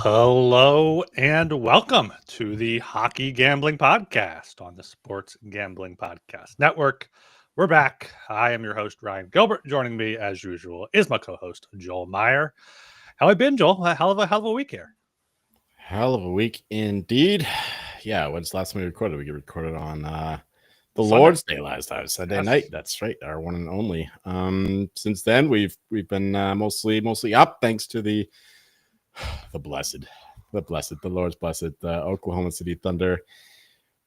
Hello and welcome to the Hockey Gambling Podcast on the Sports Gambling Podcast Network. We're back. I am your host, Ryan Gilbert. Joining me, as usual, is my co-host, Joel Meyer. How have you been, Joel? Hell of a week here. Hell of a week indeed. Yeah, when's the last time we recorded? We recorded on the Sunday. Lord's Day last time, Sunday Yes. night. That's right, our one and only. Since then, we've been mostly up, thanks to the Lord's blessed Oklahoma City Thunder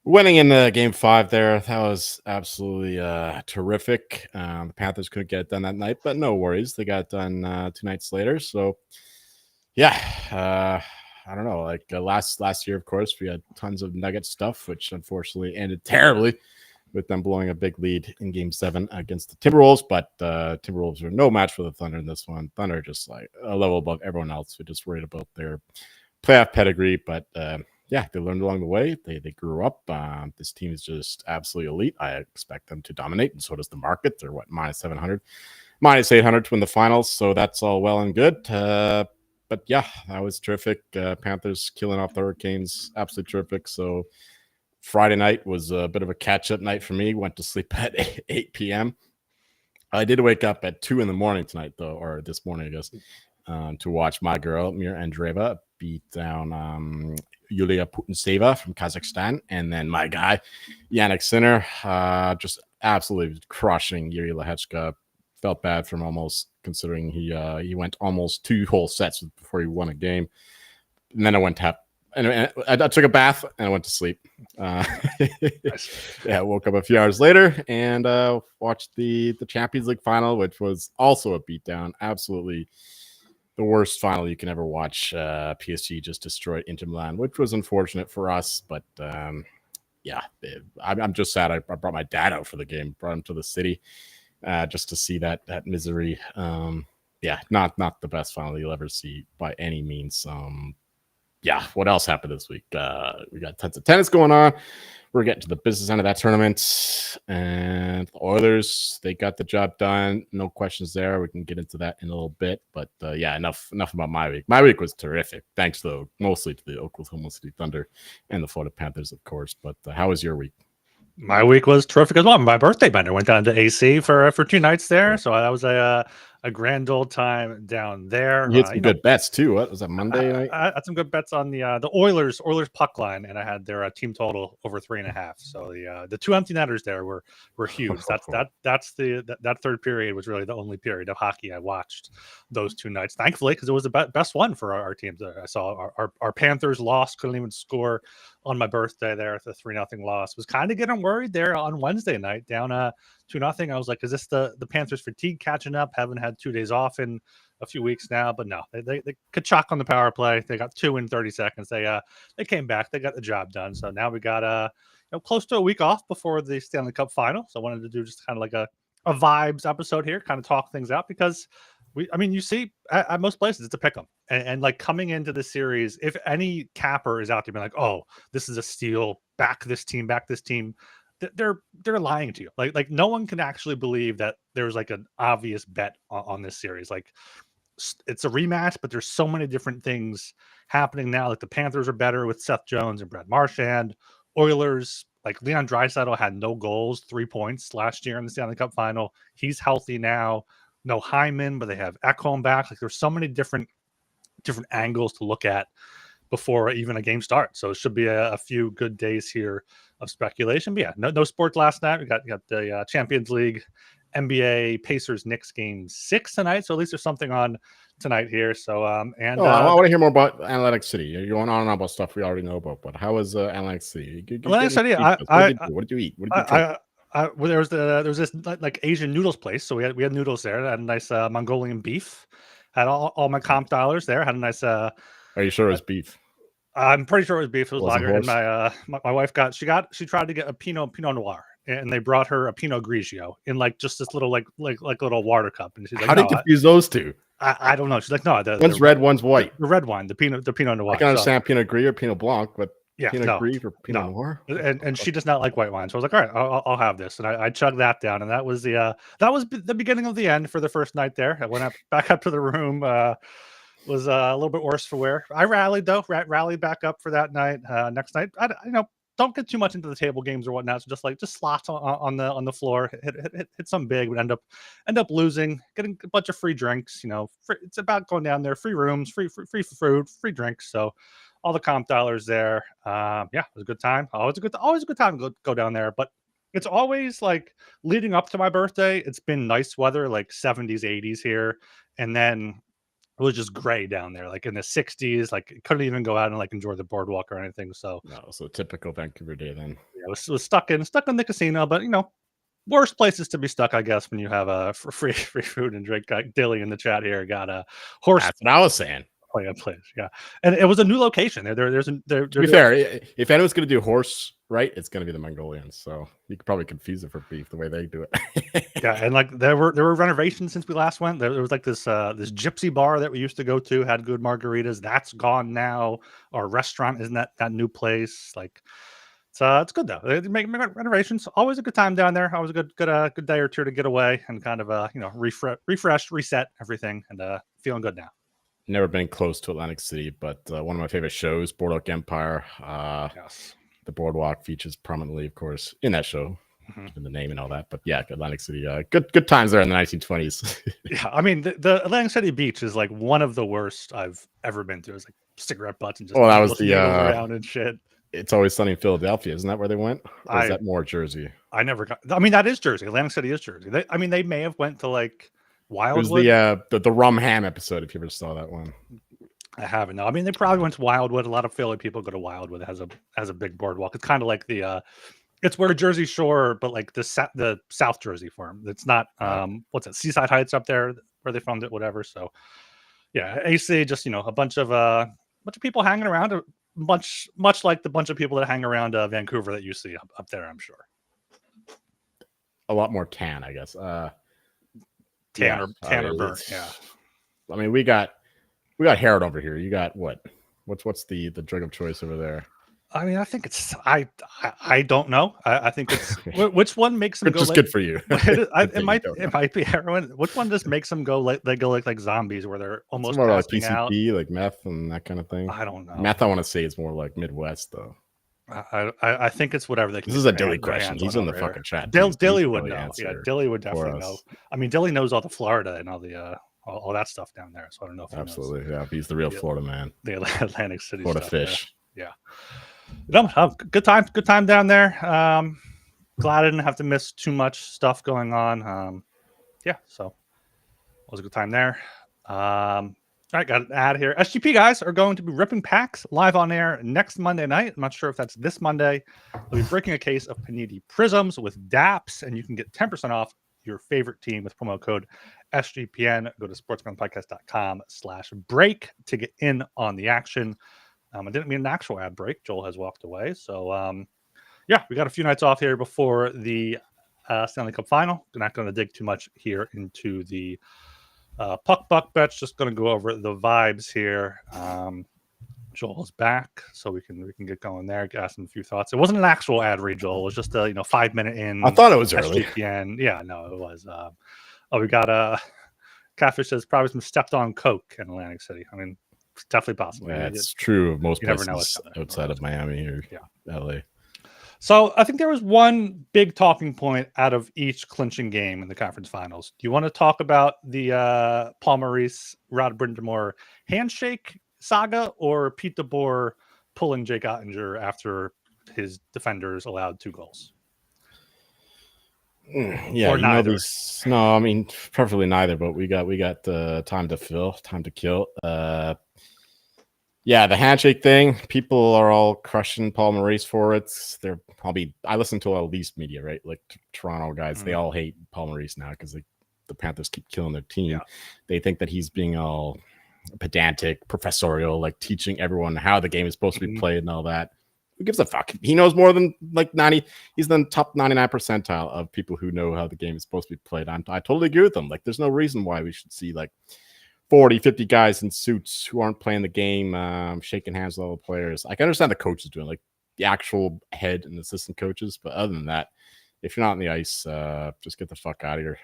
winning in Game 5 there. That was absolutely terrific. The Panthers couldn't get it done that night, but no worries. They got it done 2 nights later. So, yeah, I don't know. Like last year, of course, we had tons of Nugget stuff, which unfortunately ended terribly with them blowing a big lead in Game 7 against the Timberwolves. But Timberwolves are no match for the Thunder in this one. Thunder just like a level above everyone else. We're just worried about their playoff pedigree. But yeah, they learned along the way. They grew up. This team is just absolutely elite. I expect them to dominate, and so does the market. They're minus 700, minus 800 to win the finals. So that's all well and good. But yeah, that was terrific. Panthers killing off the Hurricanes. Absolutely terrific. So Friday night was a bit of a catch-up night for me. Went to sleep at 8 p.m. I did wake up at 2 in the morning tonight, though, or this morning, I guess, to watch my girl, Mira Andreeva, beat down Yulia Putintseva from Kazakhstan. And then my guy, Yannick Sinner, just absolutely crushing Yuri Lehechka. Felt bad for him almost, considering he went almost 2 whole sets before he won a game. And then I went to and I took a bath and I went to sleep. Yeah, I woke up a few hours later and watched the Champions League final, which was also a beatdown. Absolutely the worst final you can ever watch. PSG just destroyed Inter Milan, which was unfortunate for us. But yeah, I'm just sad. I brought my dad out for the game, brought him to the city just to see that misery. Yeah, not the best final you'll ever see by any means. Yeah, what else happened this week? We got tons of tennis going on. We're getting to the business end of that tournament. And the Oilers, they got the job done. No questions there. We can get into that in a little bit. But yeah, enough about my week. My week was terrific, thanks mostly to the Oklahoma City Thunder and the Florida Panthers, of course. But how was your week? My week was terrific as well. My birthday bender went down to AC for 2 nights there. So that was a grand old time down there. You had some good bets too. What was that, Monday night? I had some good bets on the Oilers puck line, and I had their team total over 3.5. So the 2 empty netters there were huge. That's that third period was really the only period of hockey I watched those 2 nights, thankfully, because it was the best one for our teams. I saw our Panthers lost, couldn't even score on my birthday there. The 3-0 loss was kind of getting worried there on Wednesday night, down 2-0. I was like, is this the Panthers fatigue catching up? Haven't had 2 days off in a few weeks now, but no, they could chalk on the power play. They got 2 in 30 seconds. They came back. They got the job done. So now we got close to a week off before the Stanley Cup final. So I wanted to do just kind of like a vibes episode here, kind of talk things out, because you see at most places it's a pick 'em, and like coming into the series, if any capper is out there being like, oh, this is a steal, back this team, they're lying to you. Like no one can actually believe that there's like an obvious bet on this series. Like it's a rematch, but there's so many different things happening now. Like the Panthers are better with Seth Jones and Brad Marchand. Oilers, like Leon Draisaitl had no goals, 3 points last year in the Stanley Cup final. He's healthy now. No Hyman, but they have Ekholm back. Like there's so many different angles to look at before even a game starts. So it should be a few good days here of speculation. But yeah, no sports last night. We got the Champions League, NBA, Pacers, Knicks game 6 tonight. So at least there's something on tonight here. So I want to hear more about Atlantic City. You're going on and on about stuff we already know about. But how was Atlantic City? Atlantic City. What did you eat? What did you try? Well, there was this like Asian noodles place. So we had noodles there. I had a nice Mongolian beef. Had all my comp dollars there. Had a nice Are you sure it was beef? I'm pretty sure it was beef. It was Wasn't lager. And horse? my wife she tried to get a Pinot Noir, and they brought her a Pinot Grigio in like just this little like little water cup, and she's like, How do you no, confuse those two? I don't know. She's like, no, One's red, one's white. the red wine, the Pinot Noir. I can understand Pinot Gris or Pinot Blanc, but Yeah, Pinot no, Gris or Pinot no. Noir. And she does not like white wine, so I was like, all right, I'll have this, and I chugged that down, and that was the beginning of the end for the first night there. I went back up to the room. Was a little bit worse for wear. I rallied though, rallied back up for that night. Next night, don't get too much into the table games or whatnot. So just slots on the floor, hit some big, would end up losing, getting a bunch of free drinks. It's about going down there, free rooms, free food, free drinks. So all the comp dollars there. Yeah, it was a good time. Always a good time to go down there. But it's always like leading up to my birthday. It's been nice weather, like 70s, 80s here, and then it was just gray down there, like in the 60s. Like couldn't even go out and like enjoy the boardwalk or anything. So no, so typical Vancouver day then. Yeah, was stuck in the casino, but worst places to be stuck, I guess, when you have a free food and drink. Dilly in the chat here got a horse. That's what I was saying. Place, yeah, and it was a new location. To be fair, if anyone's going to do horse right, it's going to be the Mongolians. So you could probably confuse it for beef the way they do it. Yeah, and like there were renovations since we last went. There was like this gypsy bar that we used to go to, had good margaritas. That's gone now. Our restaurant isn't that new place. Like it's good though. They make renovations. Always a good time down there. Always a good day or two to get away and kind of refresh, reset everything, and feeling good now. Never been close to Atlantic City, but one of my favorite shows, Boardwalk Empire. Yes. The Boardwalk features prominently, of course, in that show, in the name and all that. But yeah, Atlantic City, good times there in the 1920s. Yeah, I mean the Atlantic City beach is like one of the worst I've ever been to. It's like cigarette butts and just that was the around and shit. It's Always Sunny in Philadelphia, isn't that where they went? Or is that more Jersey? I never got. I mean, that is Jersey. Atlantic City is Jersey. They may have went to like Wildwood. It was the rum ham episode, if you ever saw that one. I haven't. No, I mean they probably went to Wildwood. A lot of Philly people go to Wildwood. It has a big boardwalk. It's kind of like it's where Jersey Shore, but like the South Jersey form. It's not what's it? Seaside Heights up there where they filmed it, whatever. So yeah, AC just a bunch of people hanging around. Much like the bunch of people that hang around Vancouver that you see up there, I'm sure. A lot more tan, I guess. Tan or burnt. Yeah. I mean, we got Herod over here. You got what? What's the drug of choice over there? I mean, I think it's I don't know. I think it's which one makes them go. Just good for you. It might be heroin. Which one just makes them go like zombies, where they're almost it's more like PCP, like meth and that kind of thing. I don't know. Meth, I want to say it's more like Midwest though. I think it's whatever they can. This is a Dilly question. He's in the fucking chat. Dilly would know. Yeah, Dilly would definitely know. I mean, Dilly knows all the Florida and all the all that stuff down there. So I don't know if he absolutely knows. Yeah, he's the real Florida man. The Atlantic City Florida fish. There. Yeah. Good time down there. Glad I didn't have to miss too much stuff going on. Yeah, so it was a good time there. All right, got an ad here. SGP guys are going to be ripping packs live on air next Monday night. I'm not sure if that's this Monday. They'll be breaking a case of Panini Prisms with DAPS, and you can get 10% off your favorite team with promo code SGPN. Go to sportsgunpodcast.com/break to get in on the action. I didn't mean an actual ad break. Joel has walked away. So, yeah, we got a few nights off here before the Stanley Cup final. We're not going to dig too much here into the puck buck bets. Just going to go over the vibes here. Joel's back, so we can get going there. Ask him a few thoughts. It wasn't an actual ad read, Joel. It was just a 5 minute in. I thought it was early. SGPN. Yeah, no, it was. We got Catfish says probably some stepped on coke in Atlantic City. I mean, it's definitely possible. Yeah, it's true of most places outside of Miami or LA. So I think there was one big talking point out of each clinching game in the conference finals. Do you want to talk about the Paul Maurice, Rod Brindamore handshake saga, or Pete DeBoer pulling Jake Ottinger after his defenders allowed 2 goals? Yeah, or neither. No, I mean preferably neither. But we got time to kill. Yeah, the handshake thing. People are all crushing Paul Maurice for it. They're probably. I listen to all these media, right? Like Toronto guys. They all hate Paul Maurice now because the Panthers keep killing their team. Yeah. They think that he's being all pedantic, professorial, like teaching everyone how the game is supposed to be Mhm. played and all that. Who gives a fuck? He knows more than like 90. He's the top 99 percentile of people who know how the game is supposed to be played. I totally agree with them. Like, there's no reason why we should see like 40, 50 guys in suits who aren't playing the game, shaking hands with all the players. I can understand the coaches doing, like the actual head and assistant coaches, but other than that, if you're not on the ice, just get the fuck out of here.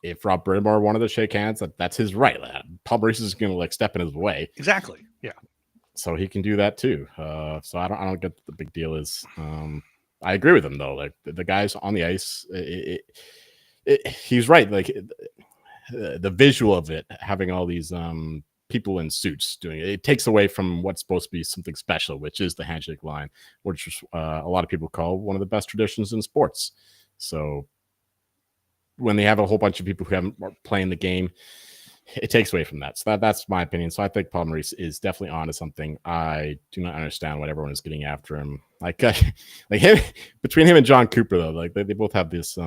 If Rob Brind'Amour wanted to shake hands, that's his right. Paul Maurice is going to like step in his way, Exactly. Yeah. so he can do that too. So I don't get what the big deal is. I agree with him though. Like the guys on the ice, he's right. Like the visual of it, having all these people in suits doing it, it takes away from what's supposed to be something special, which is the handshake line, which a lot of people call one of the best traditions in sports. So when they have a whole bunch of people who haven't playing the game, it takes away from that. So that's my opinion. So I think Paul Maurice is definitely onto something. I do not understand what everyone is getting after him. Like him, between him and John Cooper though, like they both have this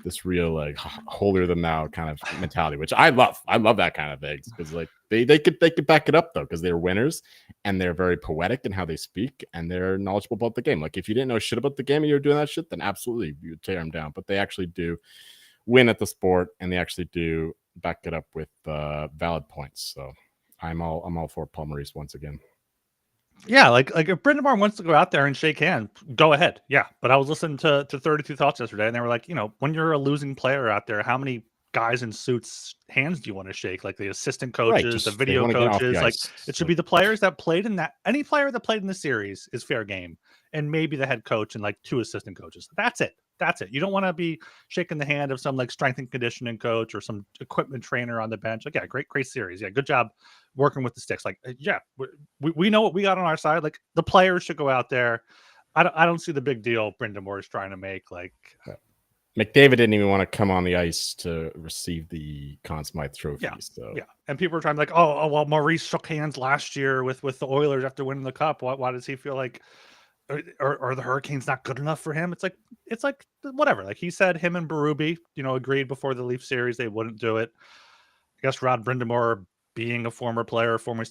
this real like holier than thou kind of mentality, which I love. I love that kind of thing because like they could back it up though, because they're winners and they're very poetic in how they speak and they're knowledgeable about the game. Like if you didn't know shit about the game and you're doing that shit, then absolutely you would tear them down. But they actually do win at the sport and they actually do back it up with valid points. So I'm all for Paul Maurice once again. Yeah, like if Brind'Amour wants to go out there and shake hands, go ahead. Yeah, but I was listening to 32 Thoughts yesterday, and they were like, when you're a losing player out there, how many guys in suits hands do you want to shake? Like the assistant Right, coaches, the just they video want to get off the coaches. Like ice. it So should be the players that played in that. Any player that played in the series is fair game, and maybe the head coach and like 2 assistant coaches. That's it. That's it. You don't want to be shaking the hand of some like strength and conditioning coach or some equipment trainer on the bench. Like, yeah, great series. Yeah, good job working with the sticks. Like, yeah, we know what we got on our side. Like the players should go out there. I don't see the big deal Brind'Amour is trying to make. Like McDavid didn't even want to come on the ice to receive the Conn Smythe trophy. yeah, So yeah. And people are trying to like, oh well, Maurice shook hands last year with the Oilers after winning the cup. Why does he feel like are the Hurricanes not good enough for him? It's like whatever. Like he said, him and Berube, agreed before the Leaf series they wouldn't do it. I guess Rod Brind'Amour, being a former player, former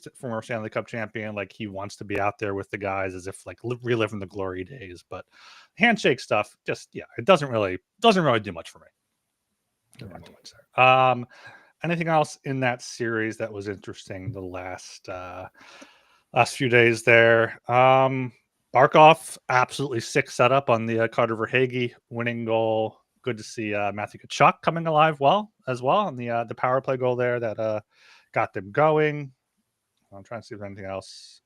Stanley Cup champion, like he wants to be out there with the guys as if like reliving the glory days. But handshake stuff, just it doesn't really do much for me. Not too much there. Anything else in that series that was interesting the last few days there? Barkov, absolutely sick setup on the Carter Verhaeghe winning goal. Good to see Matthew Tkachuk coming alive as well on the power play goal there that got them going. I'm trying to see if anything else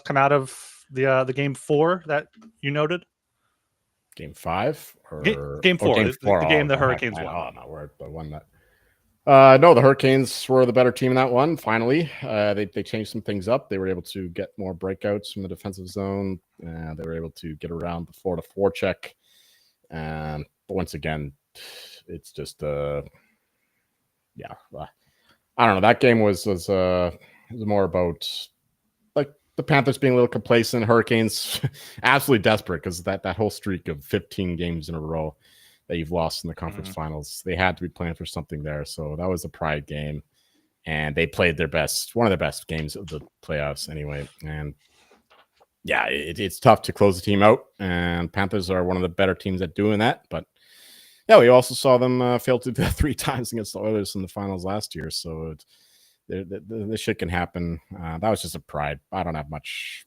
come out of the game 4 that you noted. Game 5 or game 4, game 4. The game the heck, Hurricanes won. Oh no, where I won that. No, the Hurricanes were the better team in that one. Finally, they changed some things up. They were able to get more breakouts from the defensive zone. They were able to get around the 4-to-4 check. But once again, it's just I don't know. That game was more about like the Panthers being a little complacent, Hurricanes absolutely desperate because that whole streak of 15 games in a row that you've lost in the conference finals, they had to be playing for something there. So that was a pride game, and they played their best, one of their best games of the playoffs anyway. And yeah, it's tough to close the team out, and Panthers are one of the better teams at doing that. But yeah, we also saw them fail to do that 3 times against the Oilers in the finals last year. So this shit can happen. That was just a pride. I don't have much.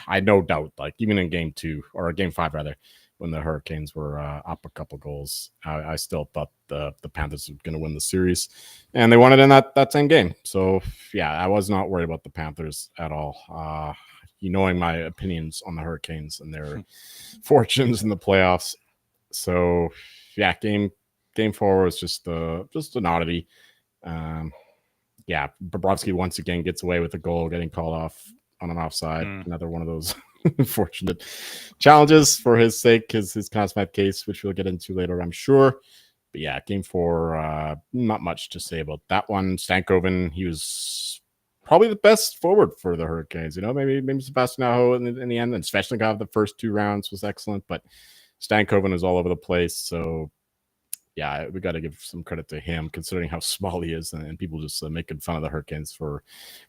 I no doubt, like even in game 2 or game 5 rather, when the Hurricanes were up a couple goals, I still thought the Panthers were going to win the series, and they won it in that same game. So yeah, I was not worried about the Panthers at all. Knowing my opinions on the Hurricanes and their fortunes in the playoffs. So yeah, game 4 was just an oddity. Yeah, Bobrovsky once again gets away with a goal, getting called off on an offside. Another one of those unfortunate challenges for his sake, his Conn Smythe case, which we'll get into later, I'm sure. But yeah, game 4, not much to say about that one. Stankoven, he was probably the best forward for the Hurricanes. Maybe Sebastian Aho in the end, and Svechnikov the first 2 rounds was excellent, but Stankoven was all over the place. So yeah, we got to give some credit to him considering how small he is, and people just making fun of the Hurricanes for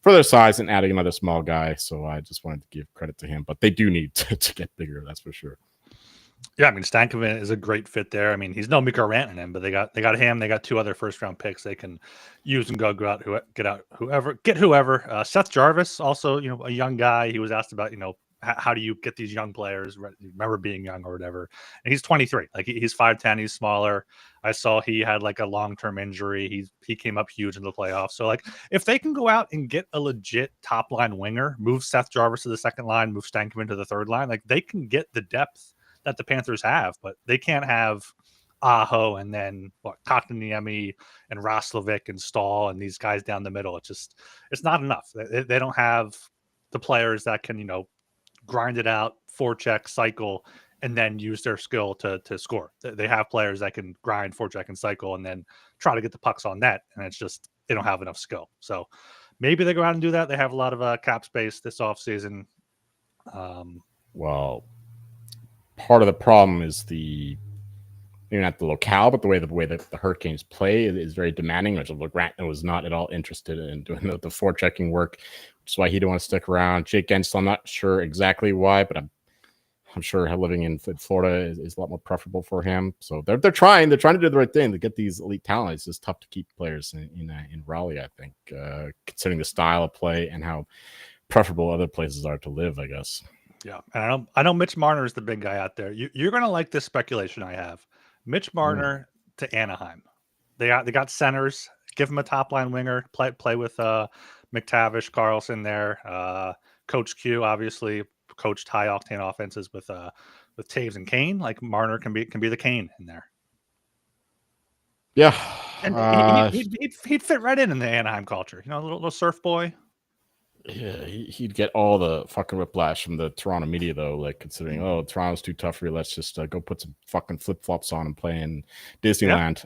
their size and adding another small guy. So I just wanted to give credit to him, but they do need to get bigger. That's for sure. Yeah, I mean Stankoven is a great fit there. I mean he's no Mikko Rantanen, but they got him. They got 2 other first round picks they can use and get whoever. Seth Jarvis, also a young guy. He was asked about how do you get these young players? Remember being young or whatever. And he's 23. Like he's 5'10". He's smaller. I saw he had like a long-term injury. He came up huge in the playoffs. So like if they can go out and get a legit top line winger, move Seth Jarvis to the second line, move Stankoven to the third line, like they can get the depth that the Panthers have, but they can't have Aho and then Kotkaniemi and Roslovic and Stahl and these guys down the middle. It's not enough. They don't have the players that can, grind it out, forecheck, cycle, and then use their skill to score. They have players that can grind, forecheck, and cycle, and then try to get the pucks on net. And it's just they don't have enough skill. So maybe they go out and do that. They have a lot of cap space this offseason. Well, part of the problem is maybe not the locale, but the way that the Hurricanes play is very demanding. Which Grantanen was not at all interested in doing the forechecking work, which is why he didn't want to stick around. Jake Gensel, I'm not sure exactly why, but I'm sure living in Florida is a lot more preferable for him. So they're trying to do the right thing to get these elite talent. It's just tough to keep players in Raleigh, I think, considering the style of play and how preferable other places are to live, I guess. Yeah, and I know Mitch Marner is the big guy out there. You're going to like this speculation I have. Mitch Marner to Anaheim. They got centers. Give him a top line winger. Play with McTavish, Carlson there. Coach Q obviously coached high octane offenses with Taves and Kane. Like Marner can be the Kane in there. Yeah, and he'd fit right in the Anaheim culture. A little surf boy. Yeah, he'd get all the fucking whiplash from the Toronto media, though. Like considering, Toronto's too tough for you. Let's just go put some fucking flip flops on and play in Disneyland.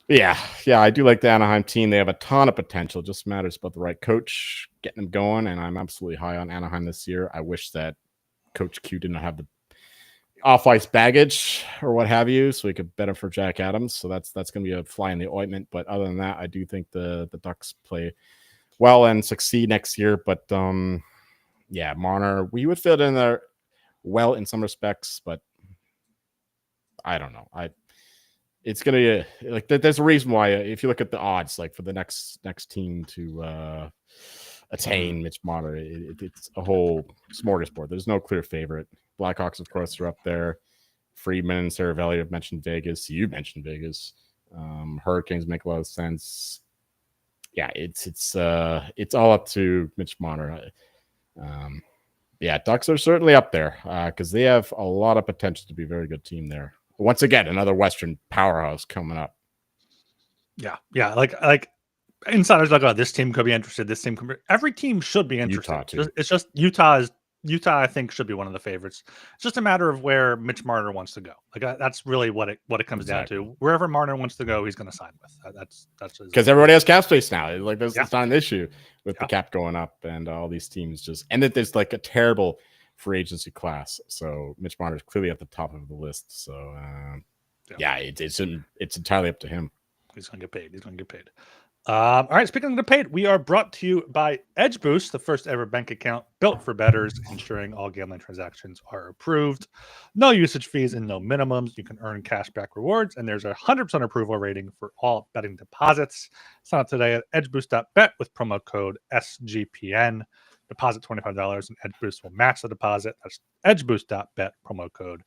Yeah. Yeah, I do like the Anaheim team. They have a ton of potential. Just matters about the right coach getting them going. And I'm absolutely high on Anaheim this year. I wish that Coach Q didn't have the off ice baggage or what have you, so he could bet him for Jack Adams. So that's going to be a fly in the ointment. But other than that, I do think the Ducks play well and succeed next year. But yeah, Marner, we would fit in there well in some respects, but I don't know. It's gonna be like there's a reason why if you look at the odds, like for the next team to attain Mitch Marner, it's a whole smorgasbord. There's no clear favorite. Blackhawks, of course, are up there. Friedman and Saravelli have mentioned Vegas. You mentioned Vegas. Hurricanes make a lot of sense. Yeah, it's all up to Mitch Marner. Yeah, Ducks are certainly up there because they have a lot of potential to be a very good team there. Once again, another Western powerhouse coming up. Yeah, like insiders like, oh, this team could be interested. This team could be. Every team should be interested. Utah too. It's just Utah, I think, should be one of the favorites. It's just a matter of where Mitch Marner wants to go. Like that's really what it comes down to. Wherever Marner wants to go, he's going to sign with. That's because everybody has cap space now. Like it's not an issue with the cap going up and all these teams and that there's like a terrible free agency class. So Mitch Marner is clearly at the top of the list. So it's entirely up to him. He's going to get paid. All right, speaking of the paid, we are brought to you by Edge Boost, the first ever bank account built for bettors, ensuring all gambling transactions are approved. No usage fees and no minimums. You can earn cashback rewards, and there's a 100% approval rating for all betting deposits. Sign up today at edgeboost.bet with promo code SGPN. Deposit $25, and Edge Boost will match the deposit. That's edgeboost.bet, promo code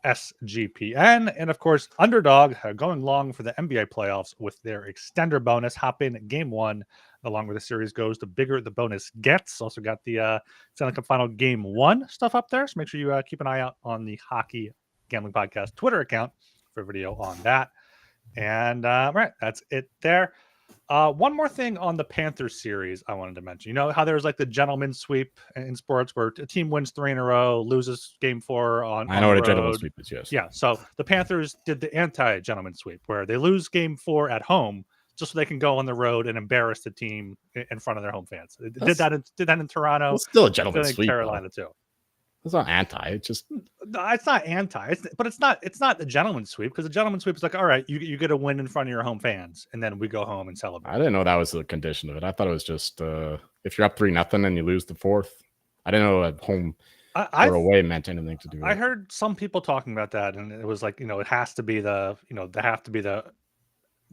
SGPN. And of course, Underdog going long for the NBA playoffs with their extender bonus. Hop in game one. The longer the series goes, the bigger the bonus gets. Also got the Stanley Cup Final game one stuff up there. So make sure you keep an eye out on the Hockey Gambling Podcast Twitter account for a video on that. And right, that's it there. One more thing on the Panthers series I wanted to mention. You know how there's like the gentleman's sweep in sports where a team wins 3 in a row, loses game 4 on I know on what the a gentleman's road. sweep is, yes. Yeah, so the Panthers did the anti-gentleman's sweep where they lose game 4 at home just so they can go on the road and embarrass the team in front of their home fans. Did that in Toronto. It's still a gentleman's sweep. Carolina too. It's not anti. It's just No, it's not anti. But it's not the gentleman's sweep, because the gentleman's sweep is like, all right, you get a win in front of your home fans, and then we go home and celebrate. I didn't know that was the condition of it. I thought it was just if you're up 3-0 and you lose the fourth. I didn't know at home or away meant anything to do with it. I heard some people talking about that, and it was like, it has to be the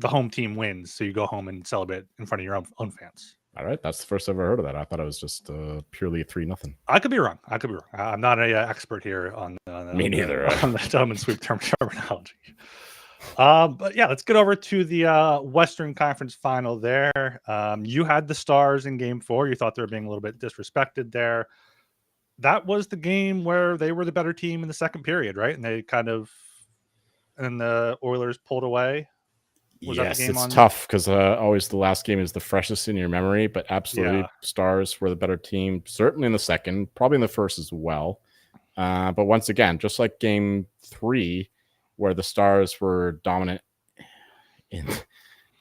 home team wins, so you go home and celebrate in front of your own fans. All right, that's the first I've ever heard of that. I thought it was just purely 3-0. I could be wrong. I'm not an expert here on Me neither. On the gentleman's sweep terminology. But yeah, let's get over to the Western Conference Final there. You had the Stars in Game 4. You thought they were being a little bit disrespected there. That was the game where they were the better team in the second period, right? And the Oilers pulled away. Yes, it's tough because always the last game is the freshest in your memory, but absolutely, Stars were the better team, certainly in the second, probably in the first as well. But once again, just like Game 3, where the Stars were dominant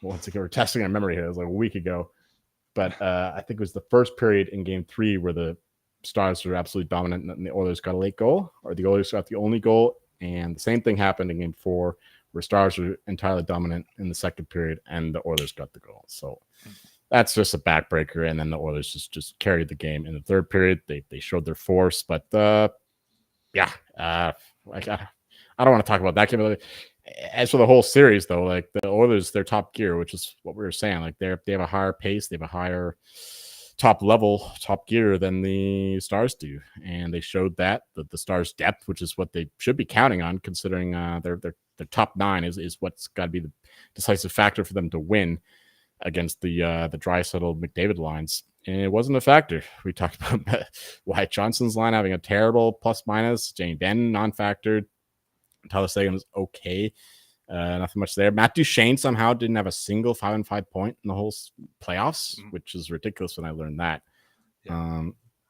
once again, we're testing our memory here. It was like a week ago, but I think it was the first period in Game 3 where the Stars were absolutely dominant and the Oilers got a late goal, or the Oilers got the only goal, and the same thing happened in Game 4. Where Stars were entirely dominant in the second period, and the Oilers got the goal. So that's just a backbreaker. And then the Oilers just carried the game in the third period. They showed their force, but I don't want to talk about that game. As for the whole series, though, like the Oilers, their top gear, which is what we were saying, like they have a higher pace, they have a higher top gear than the Stars do, and they showed that the Stars' depth, which is what they should be counting on, considering their top 9 is what's got to be the decisive factor for them to win against the Draisaitl McDavid lines. And it wasn't a factor. We talked about Wyatt Johnson's line having a terrible plus minus. Jamie Benn non-factored. Tyler Seguin was okay. Nothing much there. Matt Duchene somehow didn't have a single 5-on-5 point in the whole playoffs, which is ridiculous when I learned that. Yeah.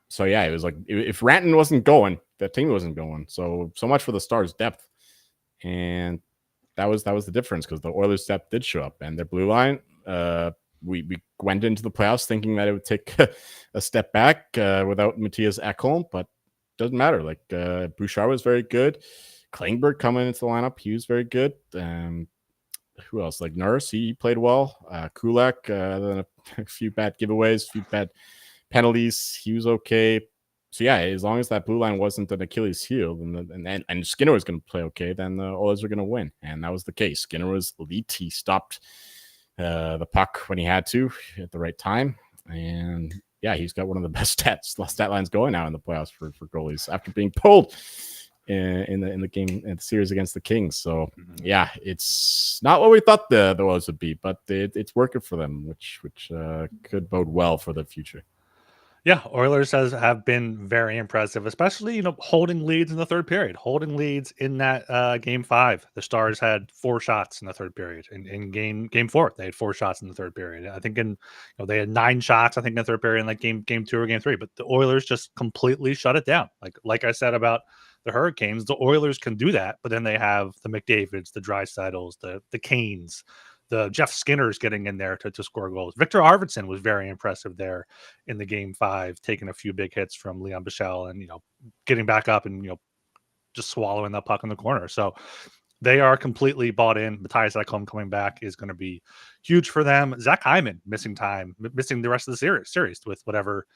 So yeah, it was like if Ranton wasn't going, that team wasn't going. So much for the Stars' depth. And that was the difference, because the Oilers' depth did show up, and their blue line. We went into the playoffs thinking that it would take a step back without Matthias Ekholm, but doesn't matter. Like Bouchard was very good. Klingberg coming into the lineup, he was very good. Who else? Like Nurse, he played well. Kulak, then a few bad giveaways, a few bad penalties, he was okay. So yeah, as long as that blue line wasn't an Achilles heel, and Skinner was going to play okay, then the Oilers were going to win, and that was the case. Skinner was elite. He stopped the puck when he had to at the right time, and yeah, he's got one of the best stat lines going now in the playoffs for goalies after being pulled in the game in the series against the Kings. So yeah, it's not what we thought the Oilers would be, but it's working for them, which could bode well for the future. Yeah, Oilers have been very impressive, especially holding leads in the third period, holding leads in that Game 5. The Stars had 4 shots in the third period. In Game 4, they had 4 shots in the third period. I think they had 9 shots, I think, in the third period in like Game 2 or Game 3. But the Oilers just completely shut it down. Like I said about the Hurricanes, the Oilers can do that, but then they have the McDavids, the Draisaitl's, the Canes. The Jeff Skinner's getting in there to score goals. Victor Arvidsson was very impressive there in the Game 5, taking a few big hits from Leon Bichelle and, getting back up and, just swallowing that puck in the corner. So they are completely bought in. Matthias Ekholm coming back is going to be huge for them. Zach Hyman missing the rest of the series with whatever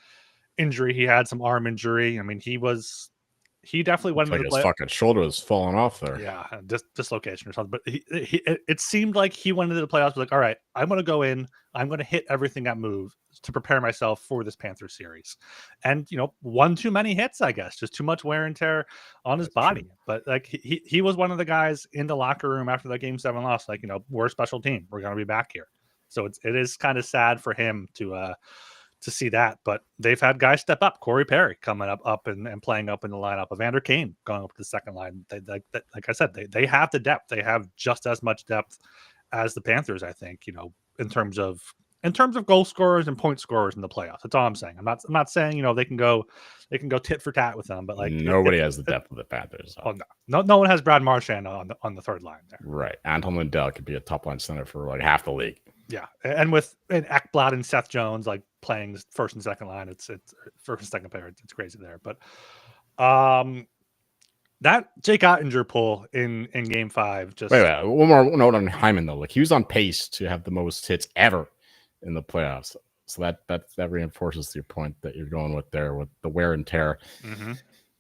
injury he had, some arm injury. I mean, he definitely went into the play. His fucking shoulder was falling off there. Yeah, dislocation or something. But it seemed like he went into the playoffs like, all right, I'm going to go in. I'm going to hit everything that moves to prepare myself for this Panther series. And, one too many hits, I guess. Just too much wear and tear on his body. True. But, like, he was one of the guys in the locker room after that Game 7 loss. Like, we're a special team. We're going to be back here. So it is kind of sad for him to see that, but they've had guys step up. Corey Perry coming up and playing up in the lineup. Evander Kane going up to the second line. Like I said, they have the depth. They have just as much depth as the Panthers, I think, in terms of goal scorers and point scorers in the playoffs. That's all I'm saying. I'm not saying, they can go tit for tat with them, but like nobody has the depth of the Panthers. Oh no one has Brad Marchand on the third line there. Right. Anton Lundell could be a top line center for like half the league. Yeah, and with Ekblad and Seth Jones like playing first and second line, it's first and second pair. It's crazy there, but That Jake Ottinger pull in Game 5 just Wait, one more note on Hyman though. Like he was on pace to have the most hits ever in the playoffs. So that reinforces your point that you're going with there with the wear and tear. Mm-hmm.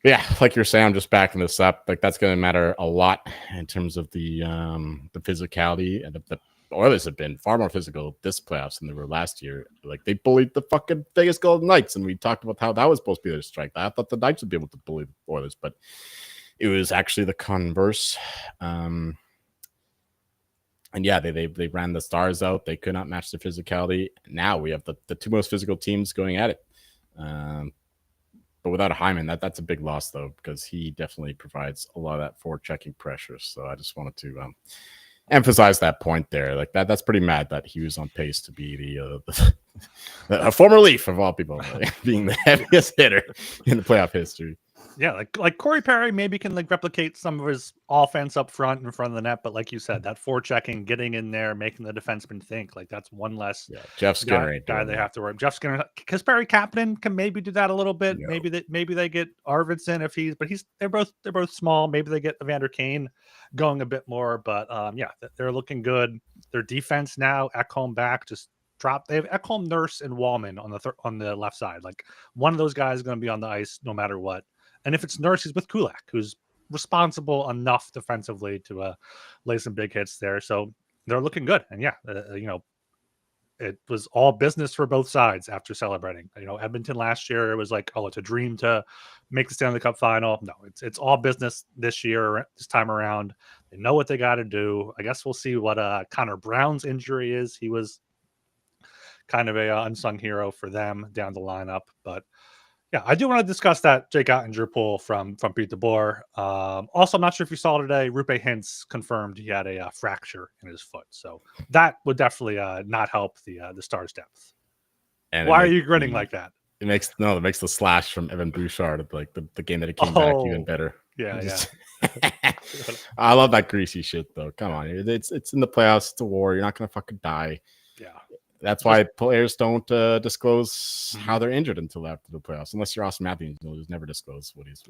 Yeah, like you're saying, I'm just backing this up. Like that's going to matter a lot in terms of the physicality, and the Oilers have been far more physical this playoffs than they were last year. Like they bullied the fucking Vegas Golden Knights, and we talked about how that was supposed to be their strength. I thought the Knights would be able to bully the Oilers, but it was actually the converse. And yeah, they ran the Stars out. They could not match the physicality. Now we have the two most physical teams going at it. But without a Hyman, that's a big loss though, because he definitely provides a lot of that forward checking pressure. So I just wanted to emphasize that point there. Like that's pretty mad that he was on pace to be a former Leaf of all people, being the heaviest hitter in the playoff history. Yeah, like Corey Perry maybe can like replicate some of his offense up front in front of the net, but like you said, that forechecking, getting in there, making the defenseman think, like that's one less Jeff Skinner guy they have to worry. Jeff Skinner, Kasperi Kapanen can maybe do that a little bit. No. Maybe they get Arvidsson they're both small. Maybe they get Evander Kane going a bit more, but yeah, they're looking good. Their defense now, Ekholm back, just drop. They have Ekholm, Nurse, and Wallman on the left side. Like one of those guys is going to be on the ice no matter what. And if it's Nurse, he's with Kulak, who's responsible enough defensively to lay some big hits there. So they're looking good. And yeah, it was all business for both sides after celebrating. Edmonton last year, it was like, oh, it's a dream to make the Stanley Cup final. No, it's all business this time around. They know what they got to do. I guess we'll see what Connor Brown's injury is. He was kind of a unsung hero for them down the lineup, but yeah, I do want to discuss that Jake Ottinger pull from Pete DeBoer. Also, I'm not sure if you saw today, Rupe Hintz confirmed he had a fracture in his foot, so that would definitely not help the Stars' depth. And why are you grinning like that? It makes the slash from Evan Bouchard, like the game that it came back even better. Yeah, I love that greasy shit though. Come on, it's in the playoffs. It's a war. You're not gonna fucking die. Yeah. That's why players don't disclose how they're injured until after the playoffs, unless you're Austin Matthews. You'll just never disclose what he's.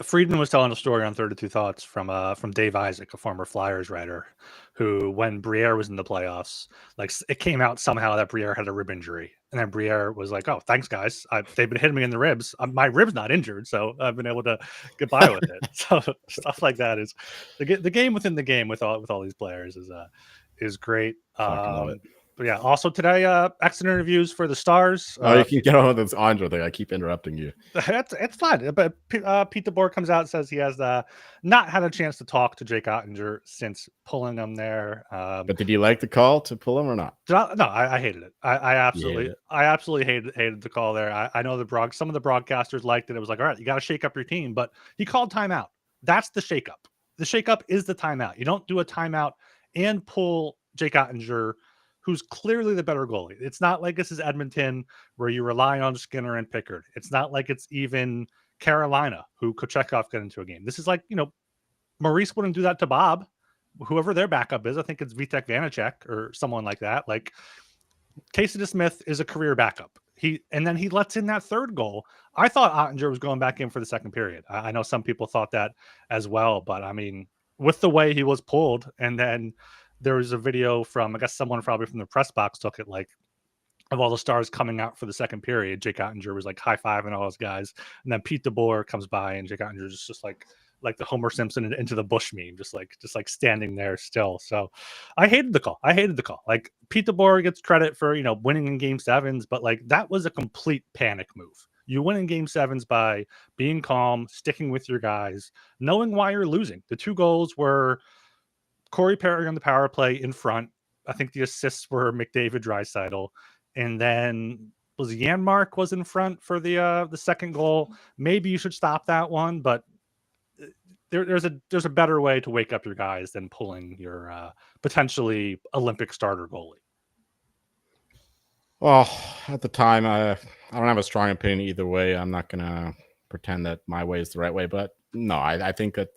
Friedman was telling a story on 32 Thoughts from Dave Isaac, a former Flyers writer, who when Briere was in the playoffs, like it came out somehow that Briere had a rib injury, and then Briere was like, "Oh, thanks guys, they've been hitting me in the ribs. My rib's not injured, so I've been able to get by with it." So stuff like that is the game within the game with all these players is great. Love it. But yeah, also today, exit interviews for the Stars. You can get on with this Andre thing. I keep interrupting you. It's fine. But Pete DeBoer comes out and says he has not had a chance to talk to Jake Ottinger since pulling him there. But did you like the call to pull him or not? No, I hated it. I absolutely hated the call there. I know some of the broadcasters liked it. It was like, all right, you got to shake up your team. But he called timeout. That's the shakeup. The shakeup is the timeout. You don't do a timeout and pull Jake Ottinger, who's clearly the better goalie. It's not like this is Edmonton where you rely on Skinner and Pickard. It's not like it's even Carolina who Kochetkov got into a game. This is like, Maurice wouldn't do that to Bob, whoever their backup is. I think it's Vitek Vanacek or someone like that. Like Casey DeSmith is a career backup. And then he lets in that third goal. I thought Ottinger was going back in for the second period. I know some people thought that as well, but I mean, with the way he was pulled, and then there was a video from, I guess someone probably from the press box took it, like, of all the Stars coming out for the second period. Jake Ottinger was like high-fiving all those guys. And then Pete DeBoer comes by and Jake Ottinger is just like the Homer Simpson into the bush meme, just like standing there still. So I hated the call. Like Pete DeBoer gets credit for, winning in game sevens, but like that was a complete panic move. You win in game sevens by being calm, sticking with your guys, knowing why you're losing. The two goals were Corey Perry on the power play in front. I think the assists were McDavid, Draisaitl, and then was Janmark was in front for the second goal. Maybe you should stop that one, but there's a better way to wake up your guys than pulling your potentially Olympic starter goalie. Well, at the time, I don't have a strong opinion either way. I'm not gonna pretend that my way is the right way, but no, I think that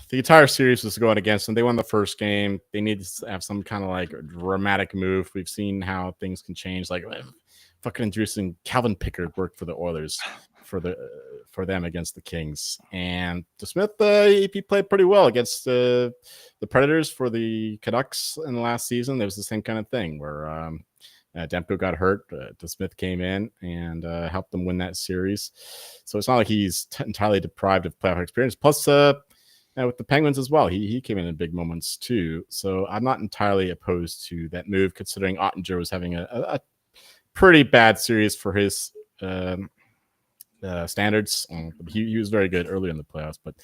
the entire series was going against them. They won the first game. They need to have some kind of like dramatic move. We've seen how things can change. Like fucking introducing Calvin Pickard worked for the Oilers for for them against the Kings. And DeSmith, he played pretty well against the Predators for the Canucks in the last season. There was the same kind of thing where Demko got hurt. DeSmith came in and helped them win that series. So it's not like he's entirely deprived of playoff experience. Plus, with the Penguins as well, he came in big moments too. So I'm not entirely opposed to that move, considering Ottinger was having a pretty bad series for his standards. He was very good early in the playoffs, but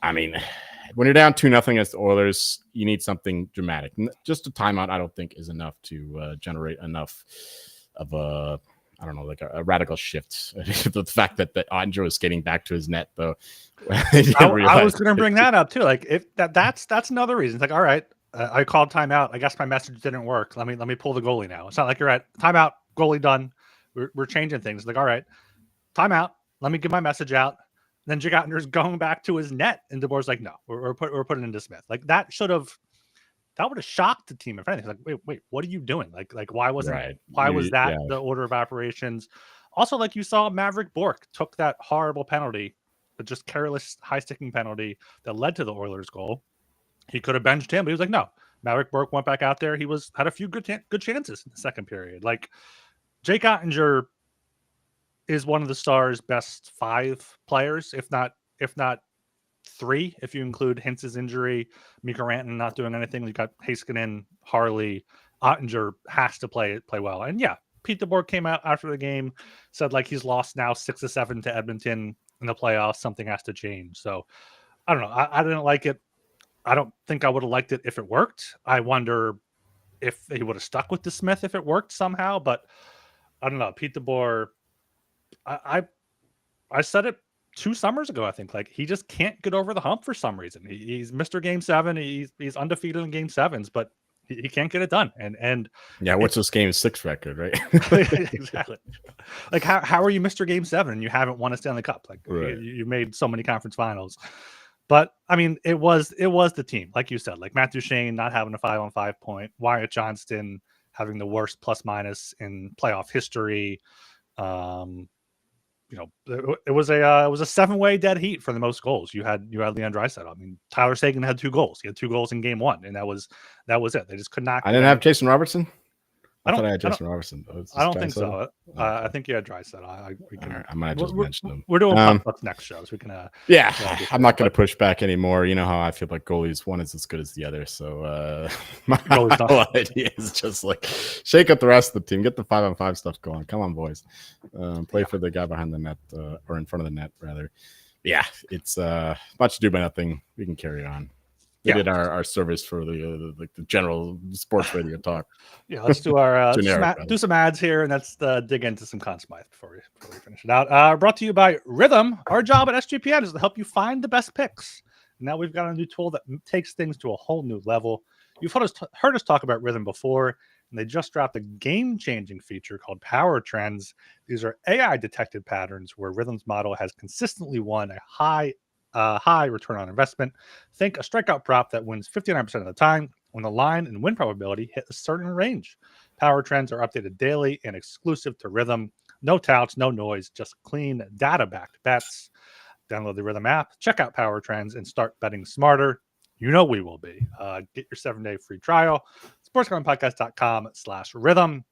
I mean, when you're down 2-0 against the Oilers, you need something dramatic. Just a timeout, I don't think, is enough to generate enough of a radical shift. The fact that Ottinger was skating back to his net, though. I was going to bring that up too. Like, if that's another reason. It's like, all right, I called timeout. I guess my message didn't work. Let me pull the goalie now. It's not like you're at timeout, goalie done. We're changing things. Like, all right, timeout. Let me get my message out. Then Jake Ottinger's going back to his net, and DeBoer's like, no, we're putting into Smith. Like, that would have shocked the team. If anything, like, wait, what are you doing? Like why was that the order of operations? Also, like, you saw Maverick Bourque took that horrible penalty, but just careless high sticking penalty that led to the Oilers goal. He could have benched him, but he was like, no. Maverick Bourque went back out there. He had a few good chances in the second period. Like, Jake Ottinger is one of the Stars' best 5 players, if not 3, if you include Hintz's injury, Mikko Rantanen not doing anything. You got Heiskanen, Harley, Ottinger has to play well. And yeah, Pete DeBoer came out after the game, said like he's lost now 6-7 to Edmonton in the playoffs. Something has to change. So I don't know. I didn't like it. I don't think I would have liked it if it worked. I wonder if he would have stuck with DeSmith if it worked somehow. But I don't know. Pete DeBoer, I said it 2 summers ago, I think, like, he just can't get over the hump for some reason. He's Mr. Game 7. He's undefeated in Game 7s, but he can't get it done. And yeah, what's this Game 6 record, right? Exactly. Like, how are you Mr. Game 7 and you haven't won a Stanley Cup? Like, right. You made so many conference finals. But I mean, it was the team, like you said, like Matt Duchene not having a 5-on-5 point, Wyatt Johnston having the worst plus-minus in playoff history. It was a 7-way dead heat for the most goals. You had Leon Draisaitl. I mean, Tyler Seguin had 2 goals. He had 2 goals in Game 1, and that was it. They just could not. I didn't have Jason Robertson. I thought I had Jason Robertson. I don't think so. I think you had Draisaitl. I might have just mentioned them. We're doing puck next show, so we can. I'm not going to push back anymore. You know how I feel like goalies. One is as good as the other. So my whole idea is just like shake up the rest of the team. Get the 5-on-5 stuff going. Come on, boys. Play for the guy behind the net or in front of the net, rather. Yeah, it's much ado by nothing. We can carry on. We did our service for the general sports radio talk. Yeah, let's do our do some ads here, and let's dig into some Conn Smythe before we finish it out. Brought to you by Rhythm. Our job at SGPN is to help you find the best picks. Now we've got a new tool that takes things to a whole new level. You've heard us talk about Rhythm before, and they just dropped a game-changing feature called Power Trends. These are AI-detected patterns where Rhythm's model has consistently won a high return on investment. Think a strikeout prop that wins 59% of the time when the line and win probability hit a certain range. Power Trends are updated daily and exclusive to Rhythm. No touts, no noise, just clean data-backed bets. Download the Rhythm app, check out Power Trends, and start betting smarter. You know we will be. Get your 7-day free trial. sportsgamblingpodcast.com/rhythm.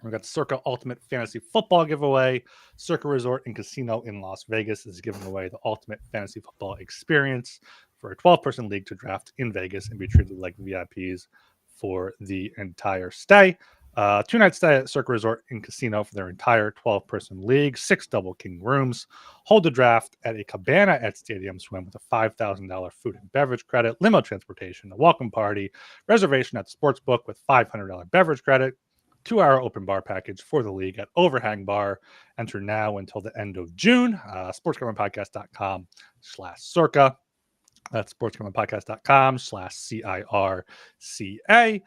We've got the Circa Ultimate Fantasy Football giveaway. Circa Resort and Casino in Las Vegas is giving away the ultimate fantasy football experience for a 12-person league to draft in Vegas and be treated like VIPs for the entire stay. 2-night stay at Circa Resort and Casino for their entire 12-person league. 6 double king rooms. Hold the draft at a cabana at Stadium Swim with a $5,000 food and beverage credit. Limo transportation, a welcome party. Reservation at the sportsbook with $500 beverage credit. 2-hour open bar package for the league at Overhang Bar. Enter now until the end of June. sportsgamblingpodcast.com/circa. That's sportsgamblingpodcast.com/CIRCA.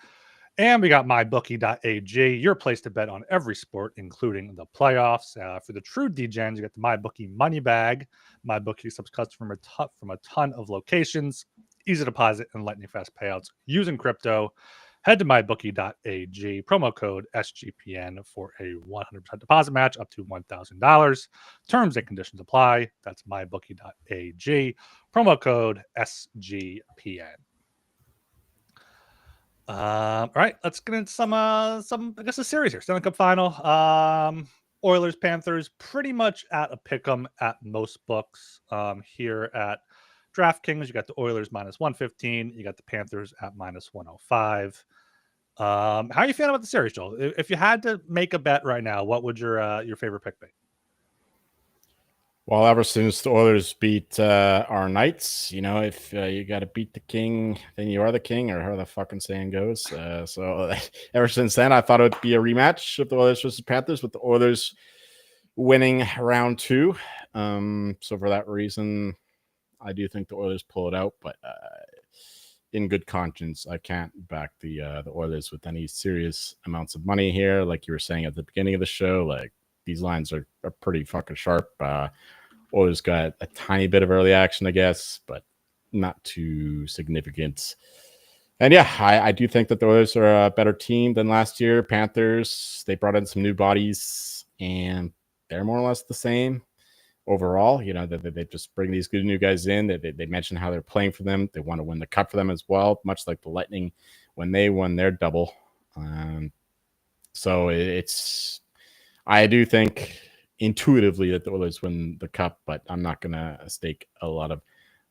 And we got mybookie.ag, your place to bet on every sport, including the playoffs. For the true DGens, you get the MyBookie money bag. MyBookie accepts customers from a ton of locations. Easy deposit and lightning fast payouts using crypto. Head to mybookie.ag, promo code SGPN for a 100% deposit match up to $1,000. Terms and conditions apply. That's mybookie.ag, promo code SGPN. All right, let's get into some I guess a series here. Stanley Cup final. Oilers Panthers pretty much at a pick'em at most books. Here at DraftKings, you got the Oilers minus 115. You got the Panthers at minus 105. How are you feeling about the series, Joel? If you had to make a bet right now, what would your favorite pick be? Well, ever since the Oilers beat our Knights, if you got to beat the king, then you are the king, or how the fucking saying goes. So ever since then, I thought it would be a rematch of the Oilers versus Panthers, with the Oilers winning round 2. So for that reason, I do think the Oilers pull it out, but in good conscience, I can't back the Oilers with any serious amounts of money here. Like you were saying at the beginning of the show, like these lines are pretty fucking sharp. Oilers got a tiny bit of early action, I guess, but not too significant. And yeah, I do think that the Oilers are a better team than last year. Panthers, they brought in some new bodies, and they're more or less the same overall. They just bring these good new guys in. They mention how they're playing for them. They want to win the cup for them as well, much like the Lightning when they won their double. So I do think intuitively that the Oilers win the cup, but I'm not going to stake a lot of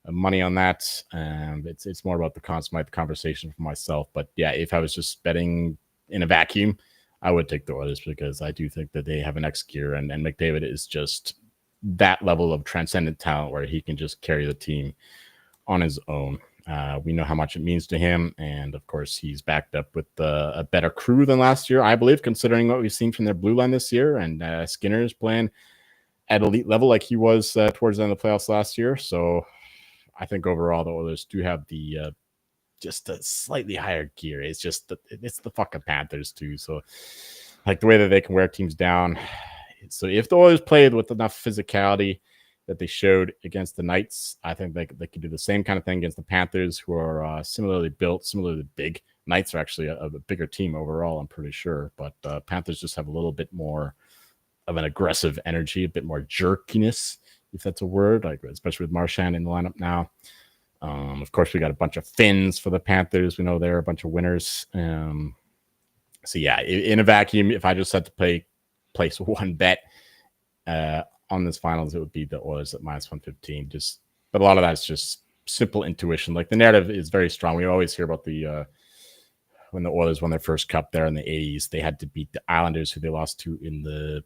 money on that. It's more about the Conn Smythe conversation for myself. But yeah, if I was just betting in a vacuum, I would take the Oilers, because I do think that they have an X gear, and McDavid is just that level of transcendent talent where he can just carry the team on his own. We know how much it means to him, and of course he's backed up with a better crew than last year, I believe, considering what we've seen from their blue line this year. And Skinner's playing at elite level like he was towards the end of the playoffs last year. So I think overall the Oilers do have the just a slightly higher gear. It's just it's the fucking Panthers too. So like the way that they can wear teams down. So if the Oilers played with enough physicality that they showed against the Knights, I think they could do the same kind of thing against the Panthers, who are similarly built, similarly big. Knights are actually a bigger team overall, I'm pretty sure. But Panthers just have a little bit more of an aggressive energy, a bit more jerkiness, if that's a word, like especially with Marchand in the lineup now. Of course, we got a bunch of Finns for the Panthers. We know they're a bunch of winners. So yeah, in a vacuum, if I just had to place one bet on this finals, it would be the Oilers at minus 115. But a lot of that's just simple intuition. Like the narrative is very strong. We always hear about when the Oilers won their first cup there in the 80s, they had to beat the Islanders, who they lost to in the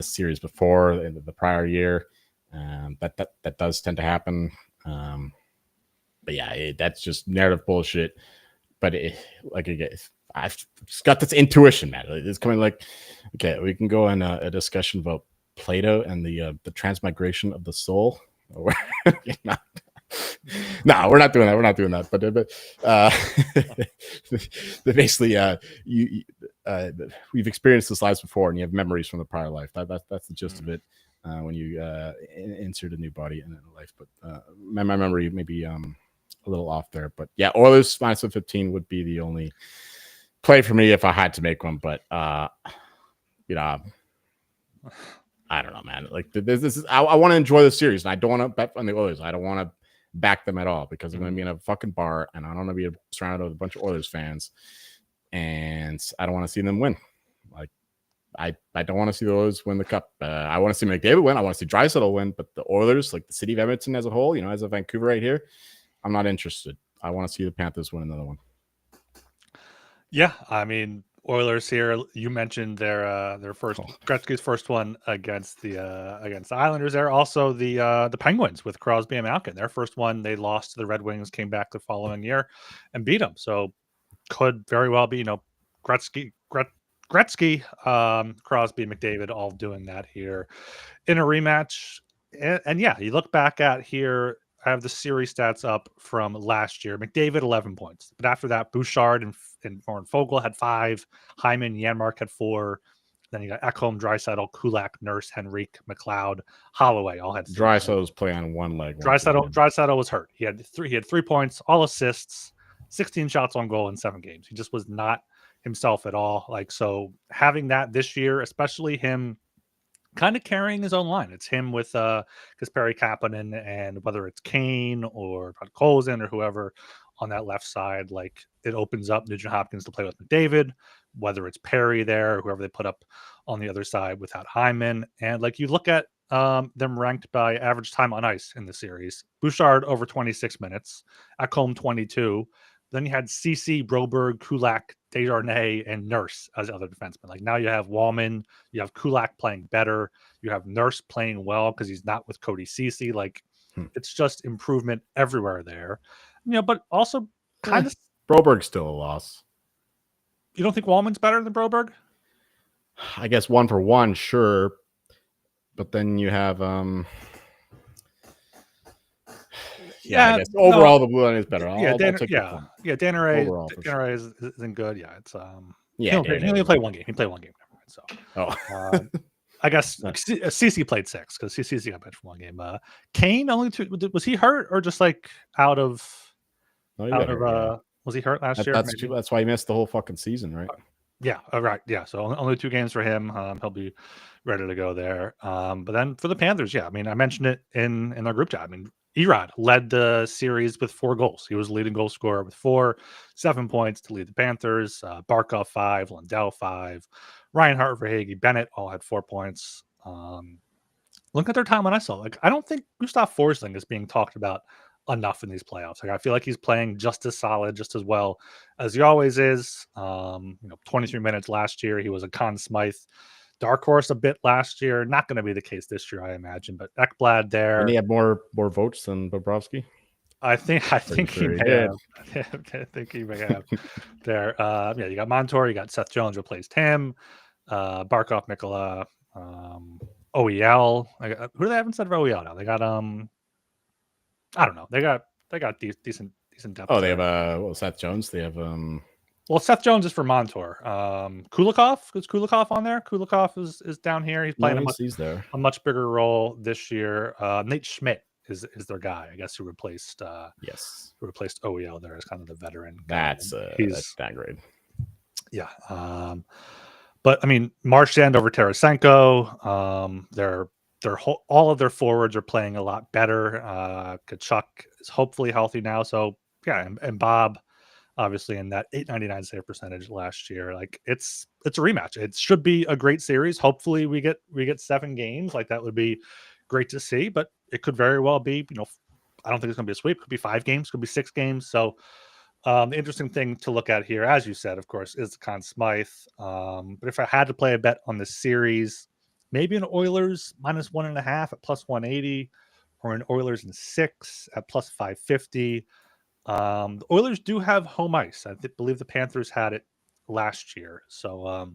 series before, in the prior year. That does tend to happen. But yeah, that's just narrative bullshit. But I've just got this intuition, man. It's coming like, okay, we can go on a discussion about Plato and the transmigration of the soul. No, we're not doing that. We're not doing that. But basically, we've experienced this lives before, and you have memories from the prior life. That's the gist of it. When you insert a new body in a life, but my memory may be a little off there. But yeah, Oilers minus 15 would be the only play for me if I had to make one. But I don't know, man. Like this is I want to enjoy the series, and I don't want to bet on the Oilers. I don't want to back them at all, because I'm going to be in a fucking bar, and I don't want to be surrounded with a bunch of Oilers fans, and I don't want to see them win. Like I don't want to see the Oilers win the cup. I want to see McDavid win. I want to see Draisaitl win, but the Oilers, like the city of Edmonton as a whole, as a Vancouver right here, I'm not interested. I want to see the Panthers win another one. Yeah, I mean, Oilers here. You mentioned their first Gretzky's first one against the Islanders. There also the Penguins with Crosby and Malkin. Their first one, they lost to the Red Wings, came back the following year and beat them. So could very well be Gretzky, Crosby, and McDavid all doing that here in a rematch. And yeah, you look back at here. I have the series stats up from last year. McDavid 11 points, but after that, Bouchard and Fogel had 5. Hyman, Janmark had 4. Then you got Ekholm, Draisaitl, Kulak, Nurse, Henrique, McLeod, Holloway all had 3. Draisaitl was playing on one leg. Draisaitl was hurt. He had 3 points, all assists, 16 shots on goal in 7 games. He just was not himself at all. Like, so having that this year, especially him kind of carrying his own line. It's him with Kasperi Kapanen, and whether it's Kane or Podkolzin or whoever on that left side, like it opens up Nugent Hopkins to play with McDavid, whether it's Perry there or whoever they put up on the other side without Hyman. And like you look at them ranked by average time on ice in the series. Bouchard over 26 minutes, Ekholm 22. Then you had CC, Broberg, Kulak, Desjardins, and Nurse as other defensemen. Like now you have Wallman, you have Kulak playing better, you have Nurse playing well because he's not with Cody Ceci. Like it's just improvement everywhere there. But also kind of Broberg's still a loss. You don't think Wallman's better than Broberg? I guess 1-for-1, sure. But then you have I guess overall the blue line is better. I'll take Danner isn't good. Yeah, it's he only played one game. He played one game. So I guess CC played 6 because CC got benched for one game. Kane only 2. Was he hurt or just like out of? Was he hurt last year? That's why he missed the whole fucking season, right? Yeah. Right. Yeah. So only 2 games for him. He'll be ready to go there. But then for the Panthers, I mean, I mentioned it in our group chat. I mean, Erod led the series with 4 goals. He was the leading goal scorer with 4, 7 points to lead the Panthers. Barkov 5, Lundell 5, Reinhart, Verhaeghe, Bennett all had 4 points. Look at their time on ice. Like I don't think Gustav Forsling is being talked about enough in these playoffs. Like I feel like he's playing just as solid, just as well as he always is. 23 minutes last year. He was a Conn Smythe dark horse a bit last year. Not going to be the case this year, I imagine. But Ekblad there, and he had more votes than Bobrovsky. I think he may have. I think he may have there. You got Montour, you got Seth Jones replaced him. Barkov, Mikkola, OEL. Who do they have instead of OEL now? They got I don't know. They got decent depth. Oh, they have Seth Jones. They have Well, Seth Jones is for Montour. Kulikov, is Kulikov on there? Kulikov is down here. He's playing a much bigger role this year. Nate Schmidt is their guy, I guess, who replaced OEL there as kind of the veteran. That's downgrade. Yeah. But I mean, Marchand over Tarasenko. All of their forwards are playing a lot better. Kachuk is hopefully healthy now. So yeah, and Bob obviously in that .899 save percentage last year. Like it's a rematch. It should be a great series. Hopefully we get 7 games. Like that would be great to see, but it could very well be, I don't think it's gonna be a sweep. It could be 5 games, could be 6 games. So the interesting thing to look at here, as you said, of course, is the Conn Smythe. But if I had to play a bet on this series, maybe an Oilers -1.5 at +180, or an Oilers in 6 at +550. The Oilers do have home ice. I believe the Panthers had it last year. So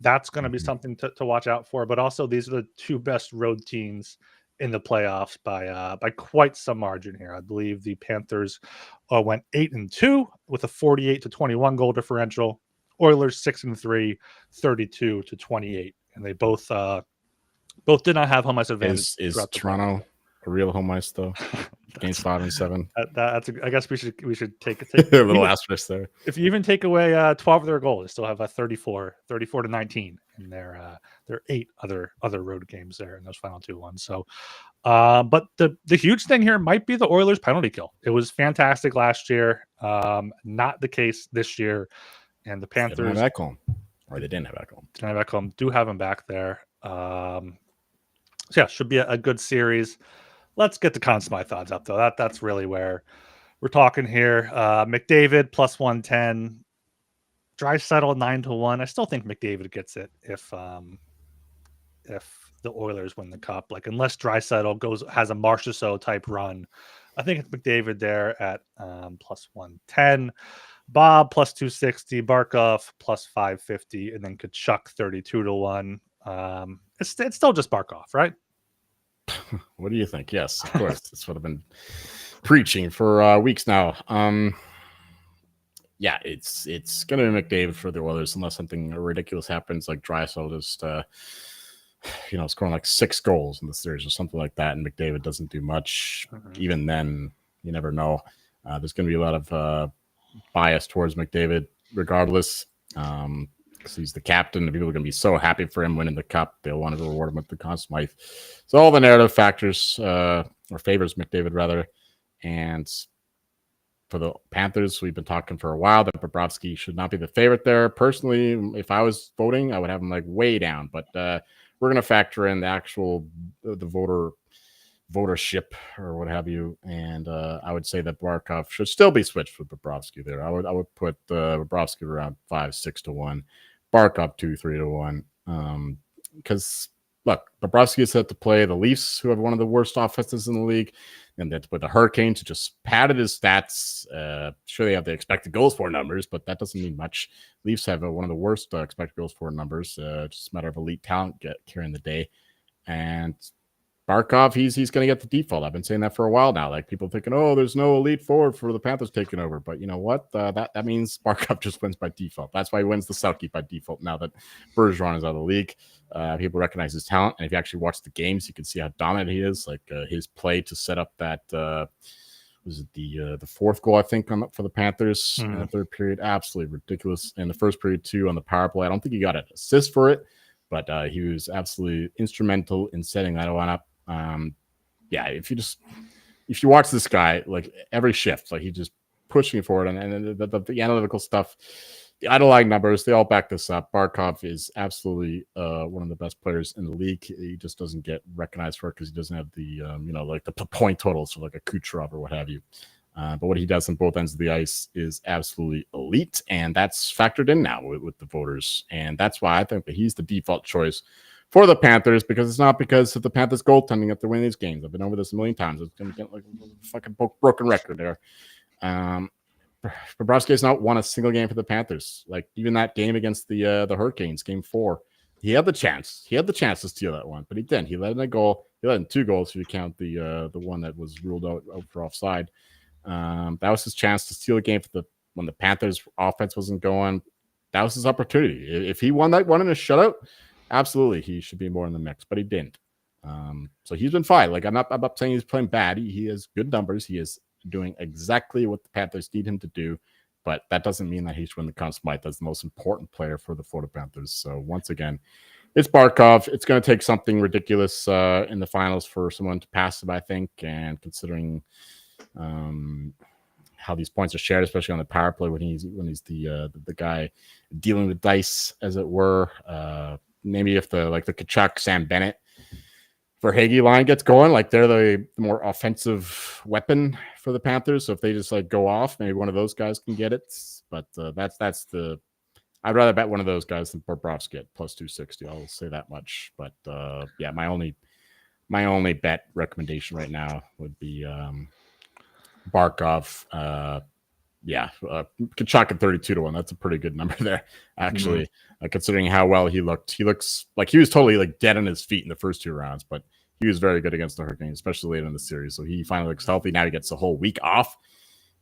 that's going to be something to watch out for. But also, these are the 2 best road teams in the playoffs by quite some margin here. I believe the Panthers went 8-2 with a 48-21 goal differential. Oilers 6-3, 32-28, and they both did not have home ice advantage. Is Toronto a real home ice though? Games 5 and 7. I guess we should take a little asterisk there. If you even take away 12 of their goals, they still have a 34-19 in their 8 other road games there in those final 2 ones. So, but the huge thing here might be the Oilers penalty kill. It was fantastic last year, not the case this year, and the Panthers they didn't have Ekholm. Do have him back there. So yeah, should be a good series. Let's get the Conn Smythe odds up, though. That's really where we're talking here. McDavid +110, Draisaitl 9-1. I still think McDavid gets it if the Oilers win the cup. Like unless Draisaitl has a Marchessault type run, I think it's McDavid there at +110. Bob +260, Barkov +550, and then Kachuk 32-1. It's still just Barkov, right? What do you think? Yes, of course. That's what I've been preaching for weeks now. Yeah, it's going to be McDavid for the Oilers unless something ridiculous happens, like Draisaitl just scoring like 6 goals in the series or something like that, and McDavid doesn't do much. Even then, you never know. There's going to be a lot of bias towards McDavid regardless. Because he's the captain, and people are going to be so happy for him winning the cup. They'll want to reward him with the Conn Smythe. So all the narrative factors, or favors McDavid rather. And for the Panthers, we've been talking for a while that Bobrovsky should not be the favorite there. Personally, if I was voting, I would have him like way down. But we're going to factor in the actual the votership or what have you, and I would say that Barkov should still be switched with Bobrovsky there. I would put Bobrovsky around 5-6 to 1, Barkov 2-3 to 1. Because look, Bobrovsky is set to play the Leafs, who have one of the worst offenses in the league, and that's with the Hurricanes, who just padded his stats. Sure, they have the expected goals for numbers, but that doesn't mean much. Leafs have one of the worst expected goals for numbers. Just a matter of elite talent carrying the day, and Barkov, he's going to get the default. I've been saying that for a while now. Like people thinking, oh, there's no elite forward for the Panthers taking over. But you know what? That means Barkov just wins by default. That's why he wins the Selke by default now that Bergeron is out of the league. People recognize his talent. And if you actually watch the games, you can see how dominant he is. Like his play to set up that, was it the fourth goal, I think, for the Panthers in the third period? Absolutely ridiculous. And the first period, too, on the power play. I don't think he got an assist for it, but he was absolutely instrumental in setting that one up. If you watch this guy, like every shift, like he's just pushing forward, and the analytical stuff, the underlying numbers, they all back this up. Barkov is absolutely one of the best players in the league. He just doesn't get recognized for it because he doesn't have the like the point totals for like a Kucherov or what have you. But what he does on both ends of the ice is absolutely elite, and that's factored in now with the voters, and that's why I think that he's the default choice for the Panthers, because it's not because of the Panthers goaltending that they're winning these games. I've been over this a million times. It's going to get like a fucking broken record there. Bobrovsky has not won a single game for the Panthers. Like even that game against the Hurricanes, game 4, he had the chance. He had the chance to steal that one, but he didn't. He let in a goal. He let in 2 goals if you count the one that was ruled out for offside. That was his chance to steal a game when the Panthers offense wasn't going. That was his opportunity. If he won that one in a shutout, absolutely, he should be more in the mix, but he didn't. So he's been fine. Like I'm not saying he's playing bad. He has good numbers. He is doing exactly what the Panthers need him to do, but that doesn't mean that he should win the Conn Smythe. That's the most important player for the Florida Panthers. So once again, it's Barkov. It's going to take something ridiculous in the finals for someone to pass him, I think, and considering how these points are shared, especially on the power play when he's the guy dealing with dice, as it were. Maybe if the Tkachuk, Sam Bennett, Verhaeghe line gets going, like they're the more offensive weapon for the Panthers. So if they just like go off, maybe one of those guys can get it. But that's the I'd rather bet one of those guys than Bobrovsky at plus 260. I'll say that much. But my only bet recommendation right now would be Barkov. Tkachuk at 32 to 1. That's a pretty good number there, actually. Considering how well he looked. He looks like he was totally like dead on his feet in the first 2 rounds, but he was very good against the Hurricanes, especially late in the series. So he finally looks healthy. Now he gets the whole week off.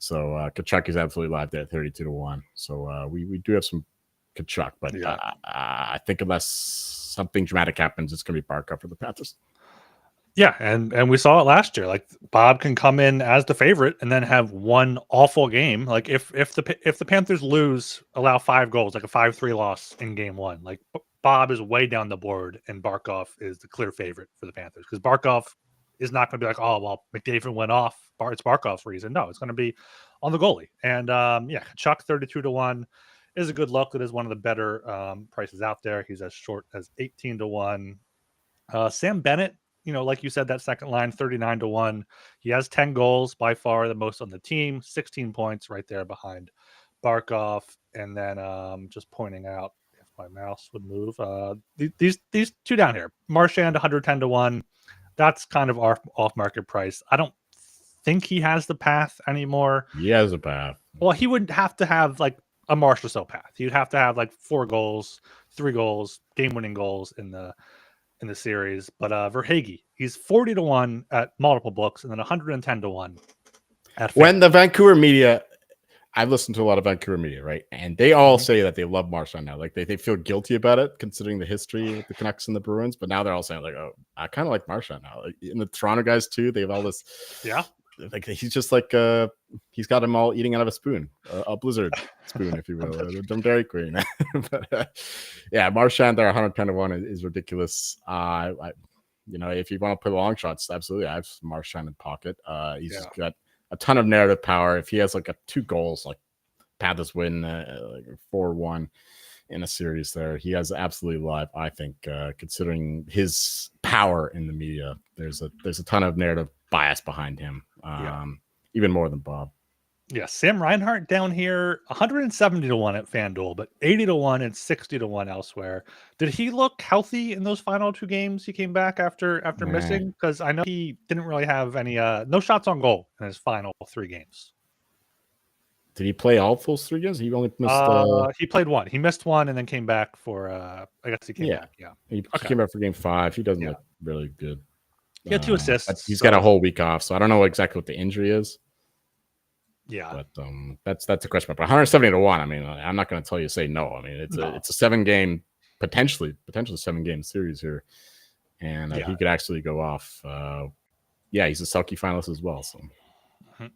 So Tkachuk is absolutely live there at 32 to 1. So we do have some Tkachuk, but I think unless something dramatic happens, it's going to be Barkov for the Panthers. Yeah, and we saw it last year. Like Bob can come in as the favorite and then have one awful game. Like if the Panthers allow 5 goals, like a 5-3 loss in game 1, like Bob is way down the board and Barkov is the clear favorite for the Panthers, because Barkov is not going to be like, oh well, McDavid went off. It's Barkov's reason. No, it's going to be on the goalie. And Chuck 32 to 1 is a good look. It is one of the better prices out there. He's as short as 18 to 1. Sam Bennett, like you said, that second line, 39 to 1. He has 10 goals, by far the most on the team, 16 points right there behind Barkov. And then just pointing out, if my mouse would move, these 2 down here, Marchand 110 to 1. That's kind of our off-market price. I don't think he has the path anymore. He has a path. Well, he would have to have like a Marchand path. He'd have to have like 4 goals, 3 goals, game-winning goals in the series. But Verhaeghe, he's 40 to 1 at multiple books, and then 110 to 1 at when the Vancouver media. I've listened to a lot of Vancouver media, right? And they all say that they love Marchand now. Like they feel guilty about it, considering the history with the Canucks and the Bruins. But now they're all saying like, oh, I kind of like Marchand now. Like, and the Toronto guys too, they have all this. Yeah. like he's just like he's got them all eating out of a spoon, a Blizzard spoon, if you will, some Dairy Queen. But yeah, Marchand there 110-1 is ridiculous. If you want to play long shots, absolutely, I have Marchand in pocket. He's got a ton of narrative power. If he has like 2 goals, like Panthers win like 4-1 in a series there, he has absolutely live. I think considering his power in the media, there's a ton of narrative bias behind him, even more than Bob. Yeah, Sam Reinhart down here, 170-1 at FanDuel, but 80-1 and 60-1 elsewhere. Did he look healthy in those final 2 games? He came back after missing, because I know he didn't really have any no shots on goal in his final 3 games. Did he play all those 3 games? He only missed. He played 1. He missed 1 and then came back for. I guess he came back. Yeah, he came back for game 5. He doesn't look really good. He had 2 assists. He's got a whole week off, so I don't know exactly what the injury is. Yeah, but that's a question. But 170-1. I mean, I'm not going to tell you to say no. I mean, it's a 7-game potentially 7-game series here, and he could actually go off. He's a Selke finalist as well. So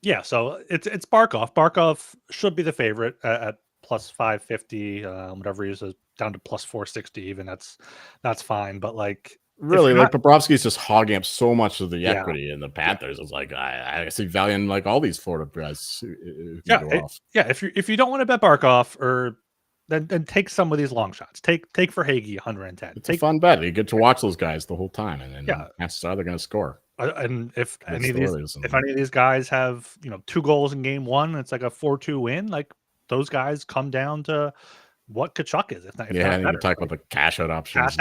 yeah, so it's Barkov. Barkov should be the favorite at plus 550. Whatever he is, down to plus 460. Even that's fine. But like. Really, like Bobrovsky's just hogging up so much of the equity in the Panthers. It's like I see value in like all these Florida guys who go off. If you don't want to bet Barkov, or then take some of these long shots. Take Verhaeghe 110. It's a fun bet. You get to watch those guys the whole time, and then chances are they're going to score. And if any of these guys have 2 goals in game 1, it's like a 4-2 win. Like those guys come down to what Tkachuk is. If not you talk about the cash out options.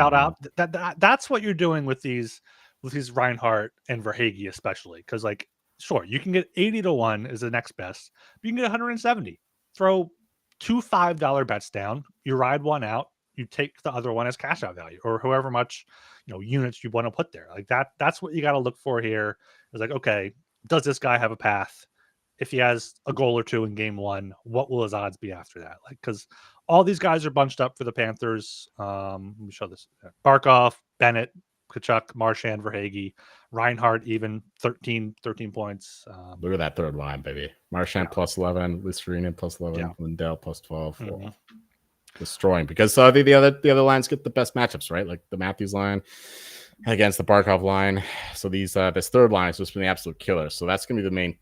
That's what you're doing with these Reinhart and Verhaeghe, especially because like sure you can get 80-1 is the next best, but you can get 170. Throw 2 $5 bets down. You ride one out. You take the other one as cash out value, or however much units you want to put there. Like that's what you got to look for here. It's like, okay, does this guy have a path? If he has a goal or 2 in game 1, what will his odds be after that? Like, because all these guys are bunched up for the Panthers. Let me show this. Barkov, Bennett, Tkachuk, Marchand, Verhaeghe, Reinhart, even 13 points. Look at that third line, baby. Marchand plus 11, Listerine plus 11, Lindell plus 12. Mm-hmm. Destroying, because the other lines get the best matchups, right? Like the Matthews line against the Barkov line. So this third line has just been the absolute killer. So that's going to be the main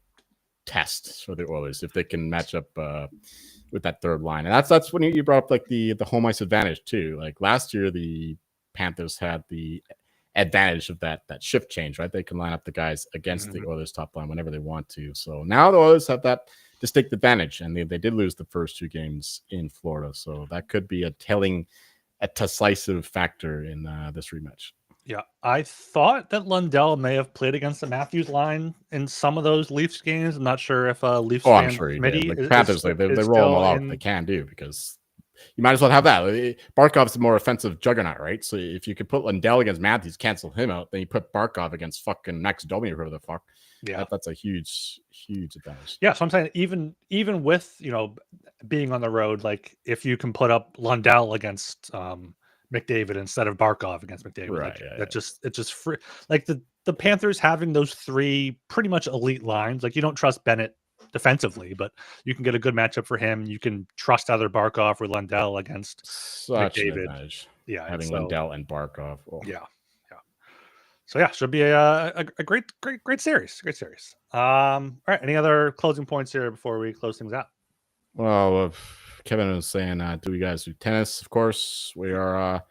test for the Oilers, if they can match up with that third line. And that's when you brought up like the home ice advantage too. Like last year, the Panthers had the advantage of that shift change, right? They can line up the guys against the Oilers top line whenever they want to. So now the Oilers have that distinct advantage, and they did lose the first 2 games in Florida. So that could be a decisive factor in this rematch. Yeah, I thought that Lundell may have played against the Matthews line in some of those Leafs games. I'm not sure if Leafs fan I'm sure he did. Like Panthers, they roll them all out. They can do, because you might as well have that. Barkov's a more offensive juggernaut, right? So if you could put Lundell against Matthews, cancel him out, then you put Barkov against fucking Max Domi or whoever the fuck. Yeah, that's a huge advantage. Yeah, so I'm saying even with being on the road, like if you can put up Lundell against McDavid instead of Barkov against McDavid, right? Like, it's just free. Like the Panthers having those 3 pretty much elite lines. Like you don't trust Bennett defensively, but you can get a good matchup for him. You can trust either Barkov or Lundell against McDavid. Yeah, having Lundell and Barkov. Oh. Yeah. So yeah, should be a great series. Great series. All right. Any other closing points here before we close things out? Well, Kevin was saying, do you guys do tennis? Of course, we are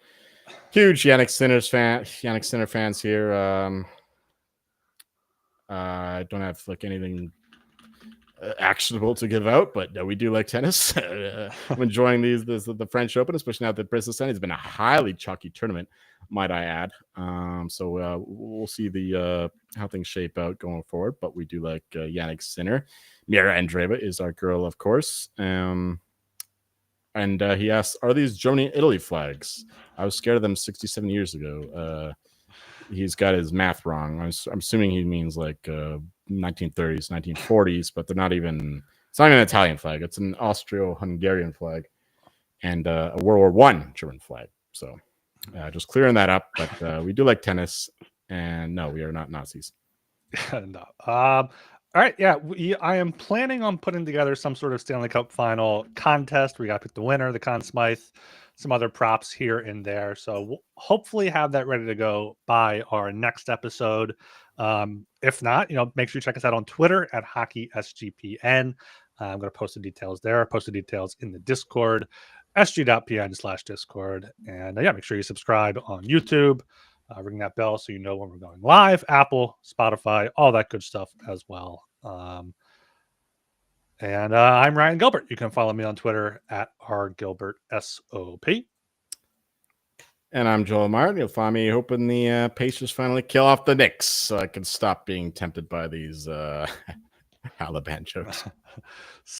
huge Yannick Sinner fans here. I don't have like anything actionable to give out, but we do like tennis. I'm enjoying the French Open, especially now that Bristol Center has been a highly chalky tournament, might I add. So we'll see how things shape out going forward, but we do like Yannick Sinner. Mira Andreeva is our girl, of course. And he asks, are these Germany and Italy flags? I was scared of them 67 years ago. He's got his math wrong. I'm assuming he means like 1930s, 1940s, but it's not even an Italian flag. It's an Austro-Hungarian flag and a World War I German flag. So just clearing that up. But we do like tennis, and no, we are not Nazis. No. All All right, yeah, I am planning on putting together some sort of Stanley Cup final contest. We got to pick the winner, the Conn Smythe, some other props here and there. So we'll hopefully have that ready to go by our next episode. If not, make sure you check us out on Twitter at HockeySGPN. I'm going to post the details there. Post the details in the Discord, sg.pn/Discord. And yeah, make sure you subscribe on YouTube. Ring that bell so you know when we're going live. Apple, Spotify, all that good stuff as well. And I'm Ryan Gilbert. You can follow me on Twitter at rgilbertsop. And I'm Joel Martin. You'll find me hoping the Pacers finally kill off the Knicks so I can stop being tempted by these Alabama jokes.